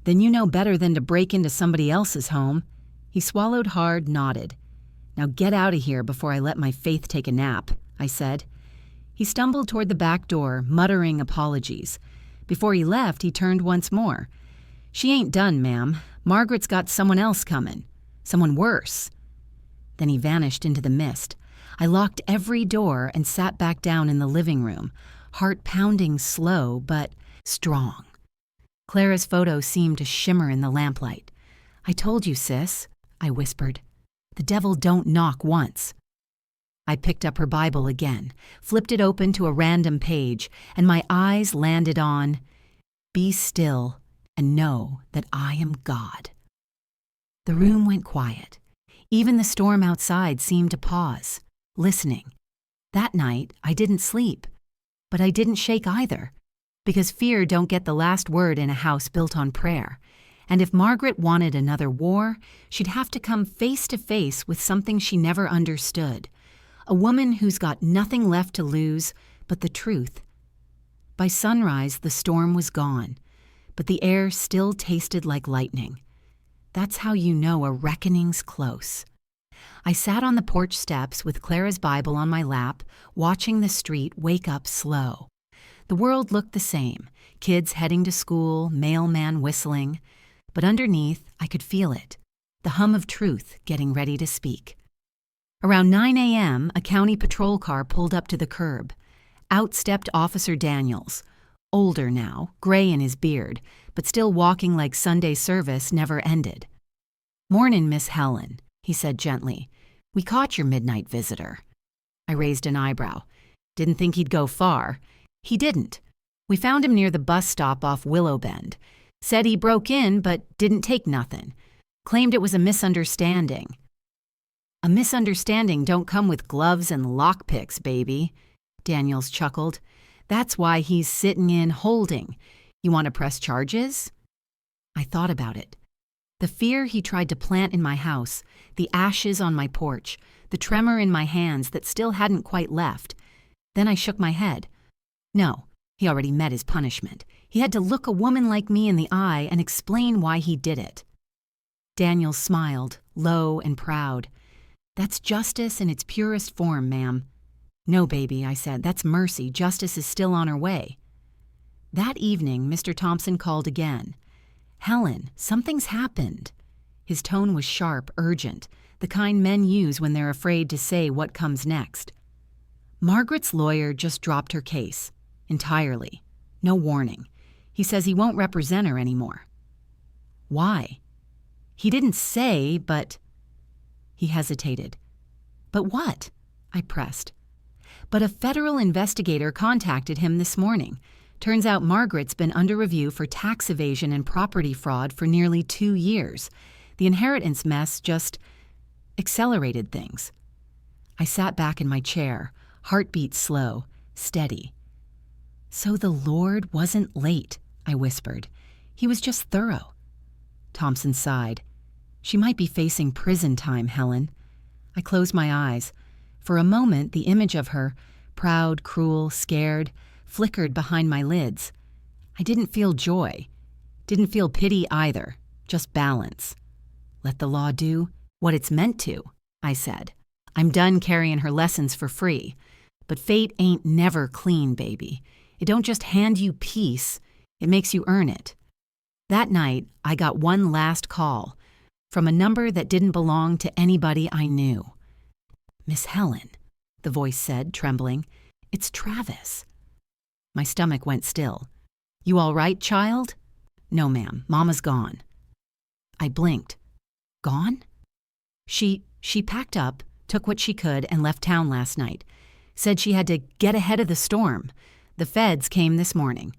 Then you know better than to break into somebody else's home. He swallowed hard, nodded. Now get out of here before I let my faith take a nap, I said. He stumbled toward the back door, muttering apologies. Before he left, he turned once more. She ain't done, ma'am. Margaret's got someone else coming. Someone worse. Then he vanished into the mist. I locked every door and sat back down in the living room, heart pounding slow but strong. Clara's photo seemed to shimmer in the lamplight. I told you, sis, I whispered. The devil don't knock once. I picked up her Bible again, flipped it open to a random page, and my eyes landed on, "Be still and know that I am God." The room went quiet. Even the storm outside seemed to pause, listening. That night, I didn't sleep, but I didn't shake either, because fear don't get the last word in a house built on prayer. And if Margaret wanted another war, she'd have to come face to face with something she never understood. A woman who's got nothing left to lose but the truth. By sunrise, the storm was gone, but the air still tasted like lightning. That's how you know a reckoning's close. I sat on the porch steps with Clara's Bible on my lap, watching the street wake up slow. The world looked the same, kids heading to school, mailman whistling. But underneath, I could feel it, the hum of truth getting ready to speak. Around 9 a.m., a county patrol car pulled up to the curb. Out stepped Officer Daniels, older now, gray in his beard, but still walking like Sunday service never ended. "Mornin', Miss Helen," he said gently. "We caught your midnight visitor." I raised an eyebrow. Didn't think he'd go far. He didn't. We found him near the bus stop off Willow Bend. Said he broke in, but didn't take nothin'. Claimed it was a misunderstanding. "A misunderstanding don't come with gloves and lockpicks, baby," Daniels chuckled. "That's why he's sitting in holding. You want to press charges?" I thought about it. The fear he tried to plant in my house, the ashes on my porch, the tremor in my hands that still hadn't quite left. Then I shook my head. No, he already met his punishment. He had to look a woman like me in the eye and explain why he did it. Daniels smiled, low and proud. "That's justice in its purest form, ma'am." "No, baby," I said. "That's mercy. Justice is still on her way." That evening, Mr. Thompson called again. "Helen, something's happened." His tone was sharp, urgent, the kind men use when they're afraid to say what comes next. "Margaret's lawyer just dropped her case. Entirely. No warning. He says he won't represent her anymore." "Why?" "He didn't say, but—" He hesitated. "But what?" I pressed. "But a federal investigator contacted him this morning. Turns out Margaret's been under review for tax evasion and property fraud for nearly 2 years. The inheritance mess just accelerated things." I sat back in my chair, heartbeat slow, steady. "So the Lord wasn't late," I whispered. "He was just thorough." Thompson sighed. "She might be facing prison time, Helen." I closed my eyes. For a moment, the image of her, proud, cruel, scared, flickered behind my lids. I didn't feel joy. Didn't feel pity either, just balance. "Let the law do what it's meant to," I said. "I'm done carrying her lessons for free. But fate ain't never clean, baby. It don't just hand you peace, it makes you earn it." That night, I got one last call from a number that didn't belong to anybody I knew. "Miss Helen," the voice said, trembling. "It's Travis." My stomach went still. "You all right, child?" "No, ma'am. Mama's gone." I blinked. "Gone?" She packed up, took what she could, and left town last night. Said she had to get ahead of the storm. The feds came this morning."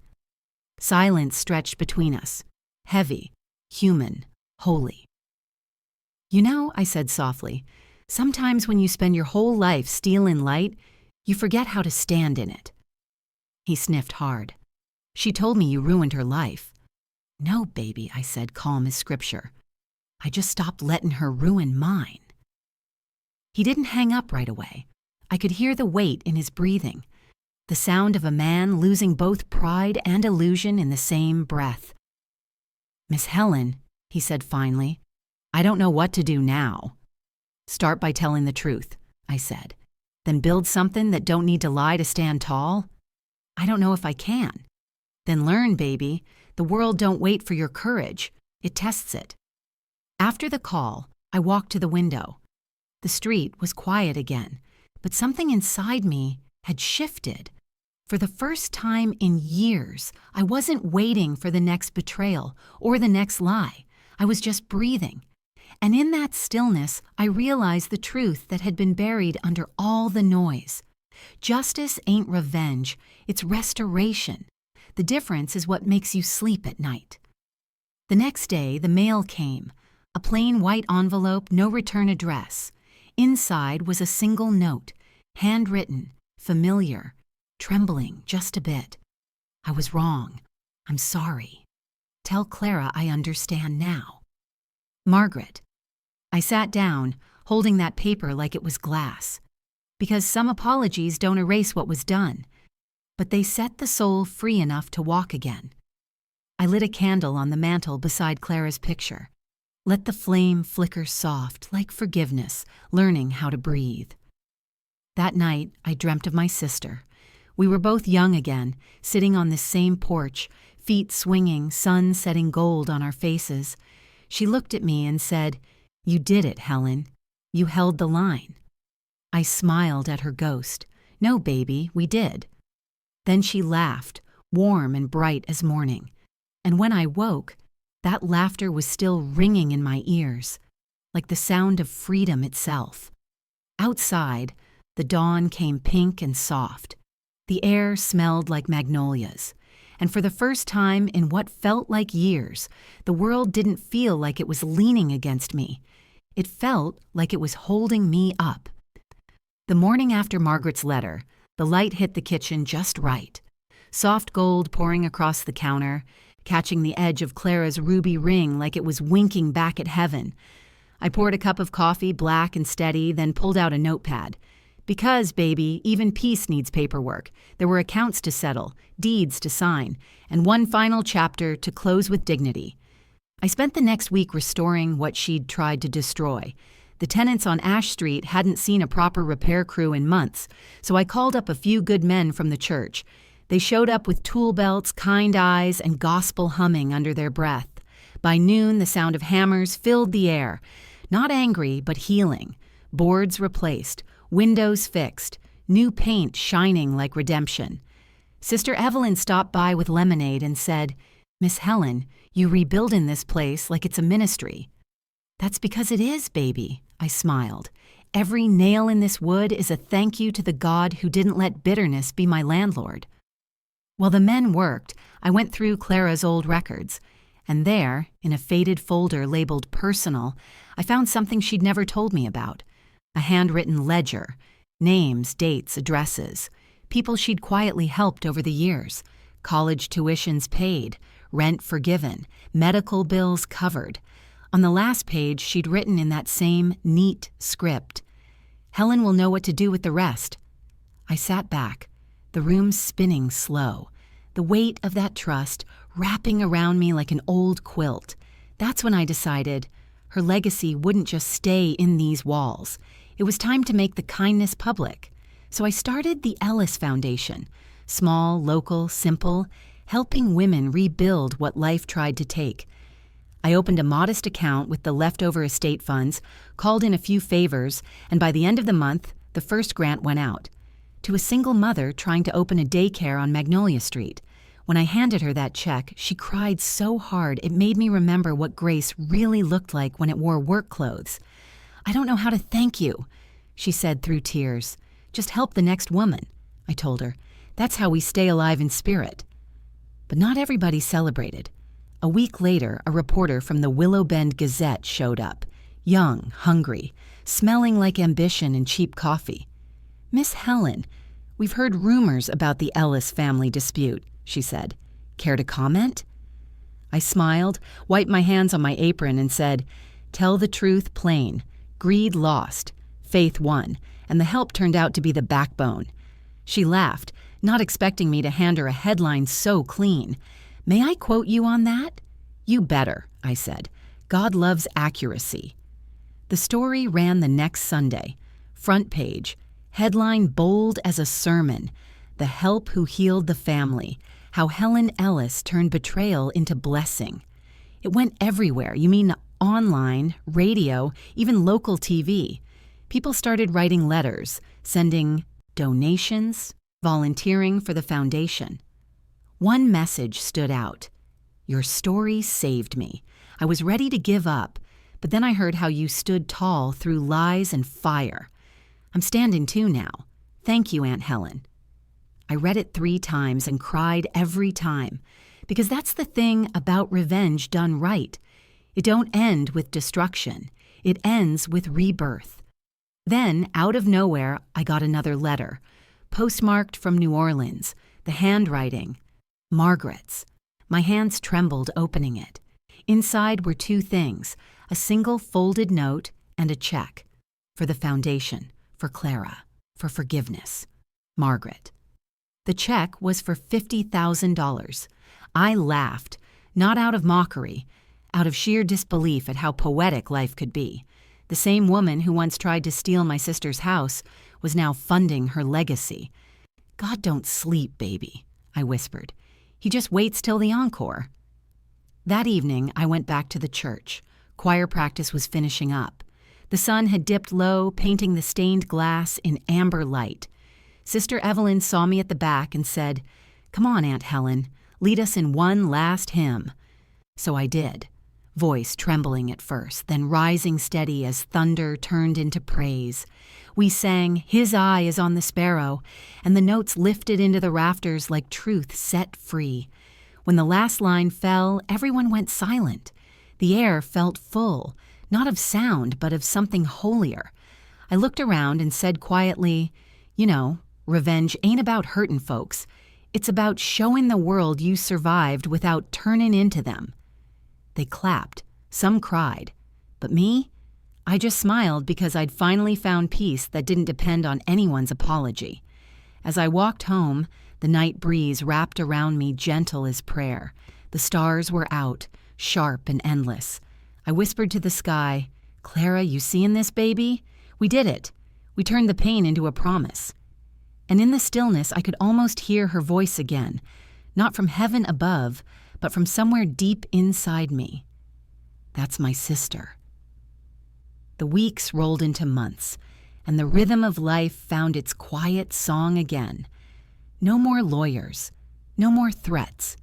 Silence stretched between us. Heavy, human, holy. "You know," I said softly, "sometimes when you spend your whole life stealing light, you forget how to stand in it." He sniffed hard. "She told me you ruined her life." "No, baby," I said, calm as scripture. "I just stopped letting her ruin mine." He didn't hang up right away. I could hear the weight in his breathing, the sound of a man losing both pride and illusion in the same breath. "Miss Helen," he said finally, "I don't know what to do now." "Start by telling the truth," I said. "Then build something that don't need to lie to stand tall?" "I don't know if I can." "Then learn, baby. The world don't wait for your courage. It tests it." After the call, I walked to the window. The street was quiet again, but something inside me had shifted. For the first time in years, I wasn't waiting for the next betrayal or the next lie. I was just breathing. And in that stillness, I realized the truth that had been buried under all the noise. Justice ain't revenge, it's restoration. The difference is what makes you sleep at night. The next day, the mail came. A plain white envelope, no return address. Inside was a single note, handwritten, familiar, trembling just a bit. I was wrong. I'm sorry. Tell Clara I understand now. Margaret. I sat down, holding that paper like it was glass. Because some apologies don't erase what was done, but they set the soul free enough to walk again. I lit a candle on the mantel beside Clara's picture. Let the flame flicker soft, like forgiveness, learning how to breathe. That night, I dreamt of my sister. We were both young again, sitting on this same porch, feet swinging, sun setting gold on our faces. She looked at me and said, "You did it, Helen. You held the line." I smiled at her ghost. "No, baby, we did." Then she laughed, warm and bright as morning. And when I woke, that laughter was still ringing in my ears, like the sound of freedom itself. Outside, the dawn came pink and soft. The air smelled like magnolias. And for the first time in what felt like years, the world didn't feel like it was leaning against me. It felt like it was holding me up. The morning after Margaret's letter, the light hit the kitchen just right. Soft gold pouring across the counter, catching the edge of Clara's ruby ring like it was winking back at heaven. I poured a cup of coffee, black and steady, then pulled out a notepad. Because, baby, even peace needs paperwork. There were accounts to settle, deeds to sign, and one final chapter to close with dignity. I spent the next week restoring what she'd tried to destroy. The tenants on Ash Street hadn't seen a proper repair crew in months, so I called up a few good men from the church. They showed up with tool belts, kind eyes, and gospel humming under their breath. By noon, the sound of hammers filled the air. Not angry, but healing. Boards replaced, windows fixed, new paint shining like redemption. Sister Evelyn stopped by with lemonade and said, "Miss Helen, you rebuildin' this place like it's a ministry." "That's because it is, baby," I smiled. "Every nail in this wood is a thank you to the God who didn't let bitterness be my landlord." While the men worked, I went through Clara's old records, and there, in a faded folder labeled personal, I found something she'd never told me about. A handwritten ledger, names, dates, addresses, people she'd quietly helped over the years, college tuitions paid, rent forgiven, medical bills covered. On the last page, she'd written in that same neat script, "Helen will know what to do with the rest." I sat back, the room spinning slow, the weight of that trust wrapping around me like an old quilt. That's when I decided her legacy wouldn't just stay in these walls. It was time to make the kindness public. So I started the Ellis Foundation, small, local, simple, helping women rebuild what life tried to take. I opened a modest account with the leftover estate funds, called in a few favors, and by the end of the month, the first grant went out. To a single mother trying to open a daycare on Magnolia Street. When I handed her that check, she cried so hard it made me remember what grace really looked like when it wore work clothes. "I don't know how to thank you," she said through tears. "Just help the next woman," I told her. "That's how we stay alive in spirit." But not everybody celebrated. A week later, a reporter from the Willow Bend Gazette showed up, young, hungry, smelling like ambition and cheap coffee. "Miss Helen, we've heard rumors about the Ellis family dispute," she said. "Care to comment?" I smiled, wiped my hands on my apron, and said, "Tell the truth plain. Greed lost, faith won, and the help turned out to be the backbone." She laughed, not expecting me to hand her a headline so clean. "May I quote you on that?" "You better," I said. "God loves accuracy." The story ran the next Sunday. Front page, headline bold as a sermon, "The Help Who Healed the Family, How Helen Ellis Turned Betrayal into Blessing." It went everywhere. You mean online, radio, even local TV. People started writing letters, sending donations, volunteering for the foundation. One message stood out. "Your story saved me. I was ready to give up, but then I heard how you stood tall through lies and fire. I'm standing too now. Thank you, Aunt Helen." I read it 3 times and cried every time, because that's the thing about revenge done right. It don't end with destruction. It ends with rebirth. Then, out of nowhere, I got another letter, postmarked from New Orleans, the handwriting, Margaret's. My hands trembled opening it. Inside were 2 things, a single folded note and a check. For the foundation, for Clara, for forgiveness. Margaret. The check was for $50,000. I laughed, not out of mockery, out of sheer disbelief at how poetic life could be. The same woman who once tried to steal my sister's house was now funding her legacy. "God don't sleep, baby," I whispered. "He just waits till the encore." That evening, I went back to the church. Choir practice was finishing up. The sun had dipped low, painting the stained glass in amber light. Sister Evelyn saw me at the back and said, "Come on, Aunt Helen, lead us in one last hymn." So I did, voice trembling at first, then rising steady as thunder turned into praise. We sang, "His eye is on the sparrow," and the notes lifted into the rafters like truth set free. When the last line fell, everyone went silent. The air felt full, not of sound, but of something holier. I looked around and said quietly, "You know, revenge ain't about hurtin' folks. It's about showing the world you survived without turnin' into them." They clapped. Some cried. But me? I just smiled because I'd finally found peace that didn't depend on anyone's apology. As I walked home, the night breeze wrapped around me gentle as prayer. The stars were out, sharp and endless. I whispered to the sky, "Clara, you seein' this, baby? We did it. We turned the pain into a promise." And in the stillness, I could almost hear her voice again, not from heaven above, but from somewhere deep inside me. "That's my sister." The weeks rolled into months, and the rhythm of life found its quiet song again. No more lawyers, no more threats,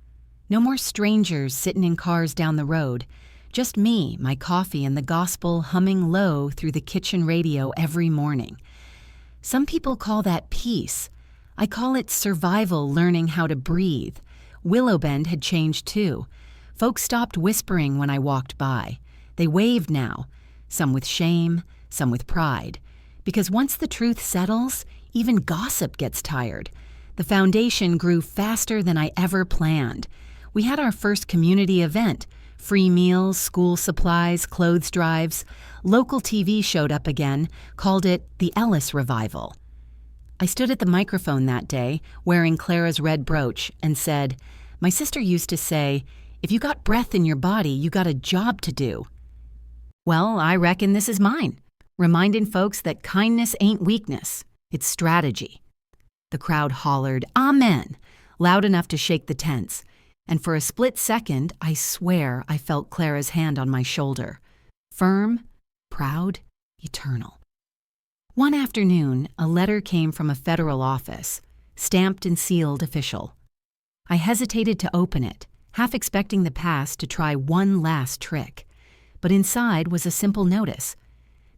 no more strangers sitting in cars down the road, just me, my coffee, and the gospel humming low through the kitchen radio every morning. Some people call that peace. I call it survival, learning how to breathe. Willowbend had changed too. Folks stopped whispering when I walked by. They waved now, some with shame, some with pride. Because once the truth settles, even gossip gets tired. The foundation grew faster than I ever planned. We had our first community event, free meals, school supplies, clothes drives. Local TV showed up again, called it the Ellis Revival. I stood at the microphone that day, wearing Clara's red brooch, and said, "My sister used to say, if you got breath in your body, you got a job to do." Well, I reckon this is mine, reminding folks that kindness ain't weakness, it's strategy. The crowd hollered, "Amen," loud enough to shake the tents. And for a split second, I swear I felt Clara's hand on my shoulder. Firm, proud, eternal. One afternoon, a letter came from a federal office, stamped and sealed official. I hesitated to open it, half expecting the past to try one last trick. But inside was a simple notice.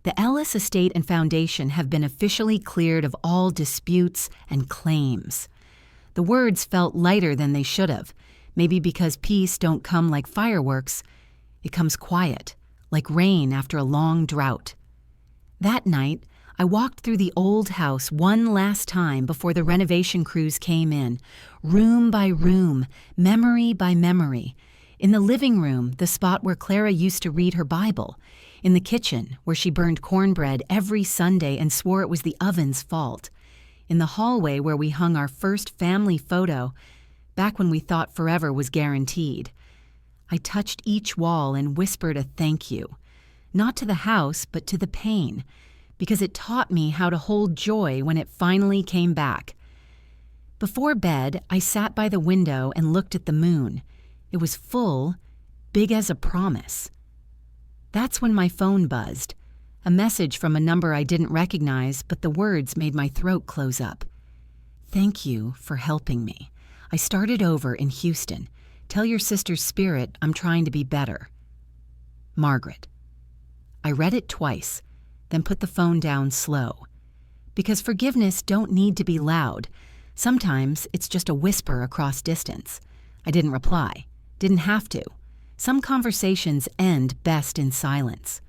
The Ellis Estate and Foundation have been officially cleared of all disputes and claims. The words felt lighter than they should have, maybe because peace don't come like fireworks. It comes quiet, like rain after a long drought. That night, I walked through the old house one last time before the renovation crews came in, room by room, memory by memory. In the living room, the spot where Clara used to read her Bible. In the kitchen, where she burned cornbread every Sunday and swore it was the oven's fault. In the hallway where we hung our first family photo, back when we thought forever was guaranteed. I touched each wall and whispered a thank you, not to the house, but to the pain, because it taught me how to hold joy when it finally came back. Before bed, I sat by the window and looked at the moon. It was full, big as a promise. That's when my phone buzzed, a message from a number I didn't recognize, but the words made my throat close up. "Thank you for helping me. I started over in Houston. Tell your sister's spirit I'm trying to be better. Margaret." I read it twice, then put the phone down slow. Because forgiveness don't need to be loud. Sometimes it's just a whisper across distance. I didn't reply. Didn't have to. Some conversations end best in silence.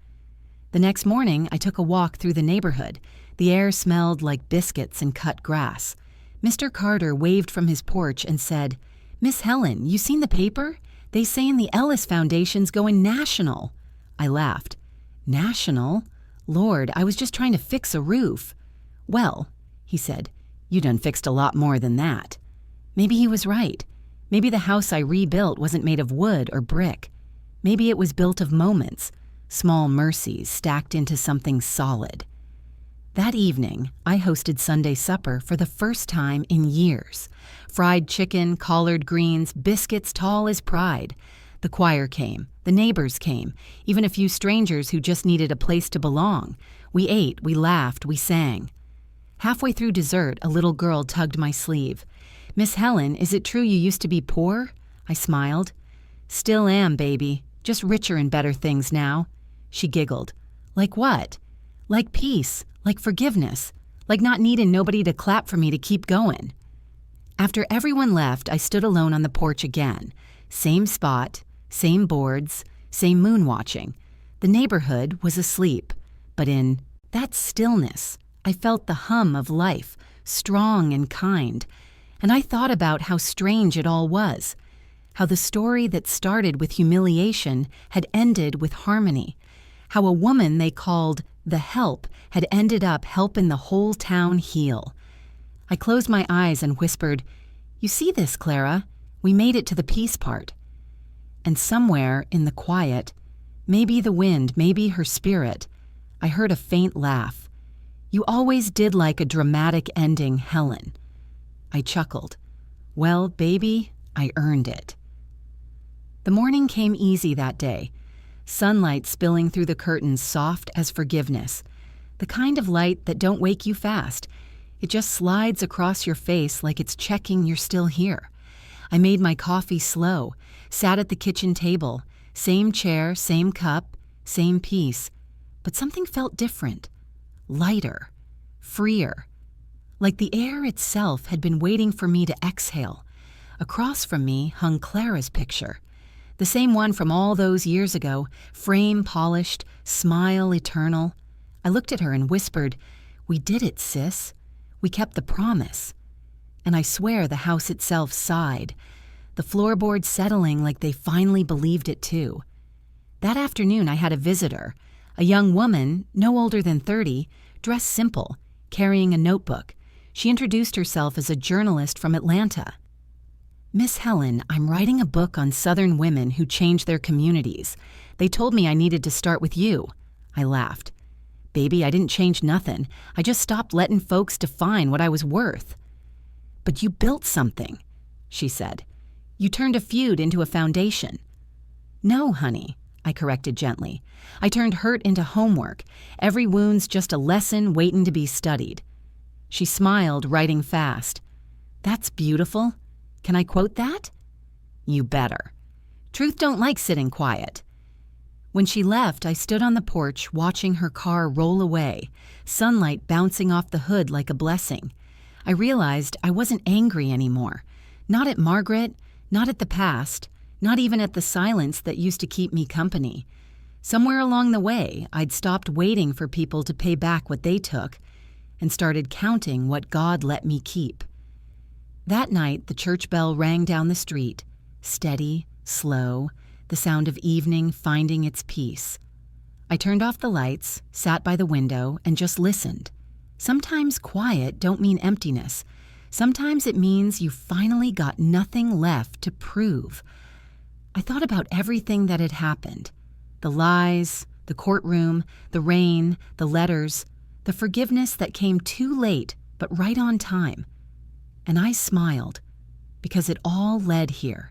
The next morning, I took a walk through the neighborhood. The air smelled like biscuits and cut grass. Mr. Carter waved from his porch and said, "Miss Helen, you seen the paper? They saying the Ellis Foundation's going national." I laughed. National? Lord, I was just trying to fix a roof. "Well," he said, "you done fixed a lot more than that." Maybe he was right. Maybe the house I rebuilt wasn't made of wood or brick. Maybe it was built of moments, small mercies stacked into something solid. That evening, I hosted Sunday supper for the first time in years. Fried chicken, collard greens, biscuits tall as pride. The choir came, the neighbors came, even a few strangers who just needed a place to belong. We ate, we laughed, we sang. Halfway through dessert, a little girl tugged my sleeve. "Miss Helen, is it true you used to be poor?" I smiled. "Still am, baby. Just richer in better things now." She giggled. "Like what?" "Like peace, like forgiveness, like not needing nobody to clap for me to keep going." After everyone left, I stood alone on the porch again. Same spot, same boards, same moon watching. The neighborhood was asleep, but in that stillness, I felt the hum of life, strong and kind. And I thought about how strange it all was, how the story that started with humiliation had ended with harmony, how a woman they called the Help had ended up helping the whole town heal. I closed my eyes and whispered, "You see this, Clara? We made it to the peace part." And somewhere in the quiet, maybe the wind, maybe her spirit, I heard a faint laugh. "You always did like a dramatic ending, Helen." I chuckled. Well, baby, I earned it. The morning came easy that day. Sunlight spilling through the curtains, soft as forgiveness. The kind of light that don't wake you fast. It just slides across your face like it's checking you're still here. I made my coffee slow, sat at the kitchen table. Same chair, same cup, same piece. But something felt different. Lighter. Freer. Like the air itself had been waiting for me to exhale. Across from me hung Clara's picture. The same one from all those years ago, frame polished, smile eternal. I looked at her and whispered, "We did it, sis. We kept the promise." And I swear the house itself sighed, the floorboards settling like they finally believed it too. That afternoon I had a visitor, a young woman, no older than 30, dressed simple, carrying a notebook. She introduced herself as a journalist from Atlanta. "Miss Helen, I'm writing a book on Southern women who changed their communities. They told me I needed to start with you." I laughed. "Baby, I didn't change nothing. I just stopped letting folks define what I was worth." "But you built something," she said. "You turned a feud into a foundation." "No, honey," I corrected gently. "I turned hurt into homework. Every wound's just a lesson waiting to be studied." She smiled, writing fast. "That's beautiful. Can I quote that?" "You better. Truth don't like sitting quiet." When she left, I stood on the porch watching her car roll away, sunlight bouncing off the hood like a blessing. I realized I wasn't angry anymore. Not at Margaret, not at the past, not even at the silence that used to keep me company. Somewhere along the way, I'd stopped waiting for people to pay back what they took and started counting what God let me keep. That night, the church bell rang down the street, steady, slow, the sound of evening finding its peace. I turned off the lights, sat by the window, and just listened. Sometimes quiet don't mean emptiness. Sometimes it means you finally got nothing left to prove. I thought about everything that had happened. The lies, the courtroom, the rain, the letters, the forgiveness that came too late but right on time. And I smiled, because it all led here,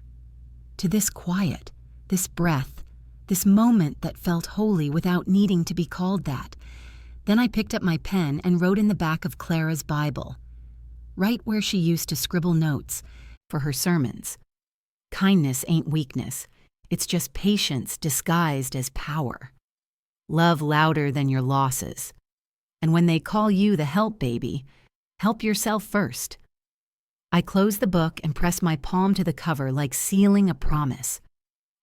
to this quiet, this breath, this moment that felt holy without needing to be called that. Then I picked up my pen and wrote in the back of Clara's Bible, right where she used to scribble notes for her sermons. "Kindness ain't weakness. It's just patience disguised as power." love louder than your losses. And when they call you the help baby, help yourself first. I close the book and press my palm to the cover like sealing a promise.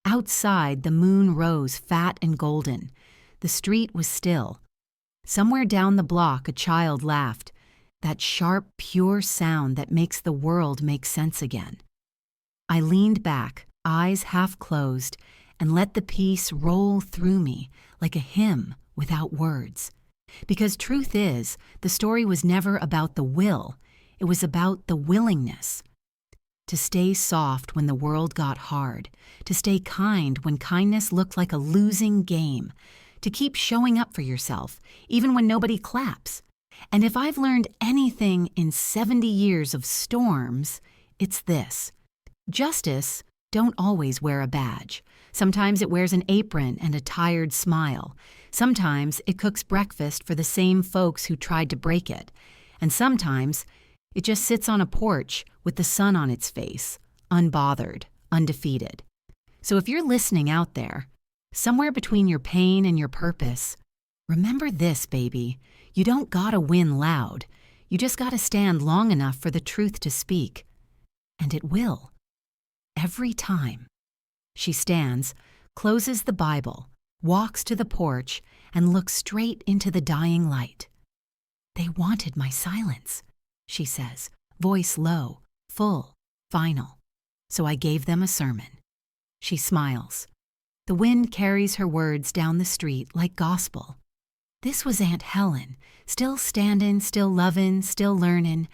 Outside, the moon rose fat and golden. The street was still. Somewhere down the block, a child laughed, that sharp, pure sound that makes the world make sense again. I leaned back, eyes half closed, and let the peace roll through me like a hymn without words. Because truth is, the story was never about the will, it was about the willingness. To stay soft when the world got hard, to stay kind when kindness looked like a losing game, to keep showing up for yourself, even when nobody claps. And if I've learned anything in 70 years of storms, it's this. Justice don't always wear a badge. Sometimes it wears an apron and a tired smile. Sometimes it cooks breakfast for the same folks who tried to break it. And sometimes it just sits on a porch with the sun on its face, unbothered, undefeated. So if you're listening out there, somewhere between your pain and your purpose, remember this, baby. You don't gotta win loud. You just gotta stand long enough for the truth to speak. And it will. Every time. She stands, closes the Bible, walks to the porch, and looks straight into the dying light. They wanted my silence, she says, voice low, full, final. So I gave them a sermon. She smiles. The wind carries her words down the street like gospel. This was Aunt Helen, still standin', still lovin', still learnin',